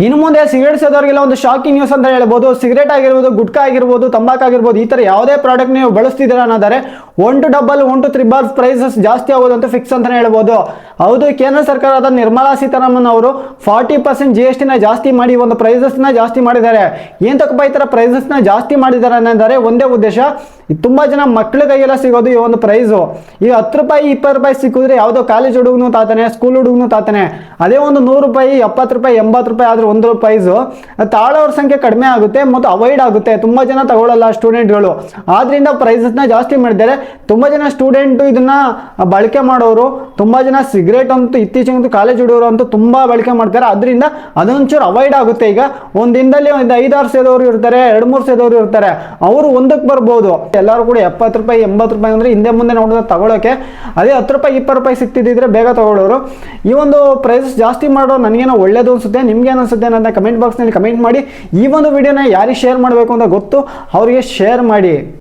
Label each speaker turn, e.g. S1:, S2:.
S1: ಇನ್ನು ಮುಂದೆ ಸಿಗರೇಟ್ ಸೇದೋರಿಗೆಲ್ಲ ಒಂದು ಶಾಕಿಂಗ್ ನ್ಯೂಸ್ ಅಂತ ಹೇಳ್ಬೋದು. ಸಿಗರೇಟ್ ಆಗಿರ್ಬೋದು, ಗುಟ್ಕಾ ಆಗಿರ್ಬೋದು, ತಂಬಾಕು ಆಗಿರ್ಬೋದು, ಈ ಥರ ಯಾವುದೇ ಪ್ರಾಡಕ್ಟ್ ನೀವು ಬಳಸ್ತಿದ್ದೀರಾ ಅನ್ನೋದಾರೆ 1 to 1 1 to 3 ಪ್ರೈಸಸ್ ಜಾಸ್ತಿ ಆಗೋದಂತೂ ಫಿಕ್ಸ್ ಅಂತಲೇ ಹೇಳ್ಬೋದು. ಹೌದು, ಕೇಂದ್ರ ಸರ್ಕಾರದ ನಿರ್ಮಲಾ ಸೀತಾರಾಮನ್ ಅವರು 40% GST ನ ಜಾಸ್ತಿ ಮಾಡಿ ಒಂದು ಪ್ರೈಸಸ್ನ ಜಾಸ್ತಿ ಮಾಡಿದ್ದಾರೆ. ಏನ್ ತಕ್ಕಪ್ಪ ಈ ಥರ ಪ್ರೈಸಸ್ನ ಜಾಸ್ತಿ ಮಾಡಿದ್ದಾರೆ ಅನ್ನೋದಾರೆ ಒಂದೇ ಉದ್ದೇಶ, ತುಂಬಾ ಜನ ಮಕ್ಕಳ ಕೈಗೆಲ್ಲ ಸಿಗೋದು ಈ ಒಂದು ಪ್ರೈಸು. ಈಗ 10 ರೂಪಾಯಿ 20 ರೂಪಾಯಿ ಸಿಕ್ಕಿದ್ರೆ ಯಾವುದೋ ಕಾಲೇಜ್ ಹುಡುಗನು ತಾತಾನೆ, ಸ್ಕೂಲ್ ಹುಡುಗನು ತಾತಾನೆ. ಅದೇ ಒಂದು 100 ರೂಪಾಯಿ 70 ರೂಪಾಯಿ 80 ರೂಪಾಯಿ ಆದ್ರೆ ಒಂದು ಪ್ರೈಸು ತಾಳೋರ ಸಂಖ್ಯೆ ಕಡಿಮೆ ಆಗುತ್ತೆ ಮತ್ತು ಅವಾಯ್ಡ್ ಆಗುತ್ತೆ. ತುಂಬಾ ಜನ ತಗೊಳ್ಳಲ್ಲ ಸ್ಟೂಡೆಂಟ್ಗಳು, ಆದ್ರಿಂದ ಪ್ರೈಸಸ್ನ ಜಾಸ್ತಿ ಮಾಡಿದ್ದಾರೆ. ತುಂಬಾ ಜನ ಸ್ಟೂಡೆಂಟ್ ಇದನ್ನ ಬಳಕೆ ಮಾಡೋರು, ತುಂಬಾ ಜನ ಸಿಗರೇಟ್ ಅಂತೂ ಇತ್ತೀಚೆಗಂತೂ ಕಾಲೇಜ್ ಹುಡುಗರು ಅಂತೂ ತುಂಬಾ ಬಳಕೆ ಮಾಡ್ತಾರೆ. ಅದರಿಂದ ಅದೊಂಚೂರು ಅವಾಯ್ಡ್ ಆಗುತ್ತೆ. ಈಗ ಒಂದ್ ದಿನದಲ್ಲಿ ಒಂದು 5-6 ಸೇದೋರು ಇರ್ತಾರೆ, 2-3 ಸೇದೋರು ಇರ್ತಾರೆ, ಅವರು ಒಂದಕ್ಕೆ ಬರ್ಬೋದು. ಎಲ್ಲರೂ ಕೂಡ 70 ರೂಪಾಯಿ 80 ರೂಪಾಯಿ ಅಂದ್ರೆ ಹಿಂದೆ ಮುಂದೆ ನೋಡಿದ್ರೆ ತಗೊಳ್ಳೋಕೆ, ಅದೇ 10 ರೂಪಾಯಿ 20 ರೂಪಾಯಿ ಸಿಕ್ತಿದ್ರೆ ಬೇಗ ತಗೊಳ್ಳೋರು. ಈ ಒಂದು ಪ್ರೈಸಸ್ ಜಾಸ್ತಿ ಮಾಡೋ ನನಗೇನೋ ಒಳ್ಳೇದು ಅನ್ಸುತ್ತೆ. ನಿಮ್ಗೆ ಅನ್ಸುತ್ತೆ ಅಂತ ಕಮೆಂಟ್ ಬಾಕ್ಸ್ನಲ್ಲಿ ಕಮೆಂಟ್ ಮಾಡಿ. ಈ ಒಂದು ವಿಡಿಯೋನ ಯಾರಿಗೆ ಶೇರ್ ಮಾಡಬೇಕು ಅಂತ ಗೊತ್ತು ಅವರಿಗೆ ಶೇರ್ ಮಾಡಿ.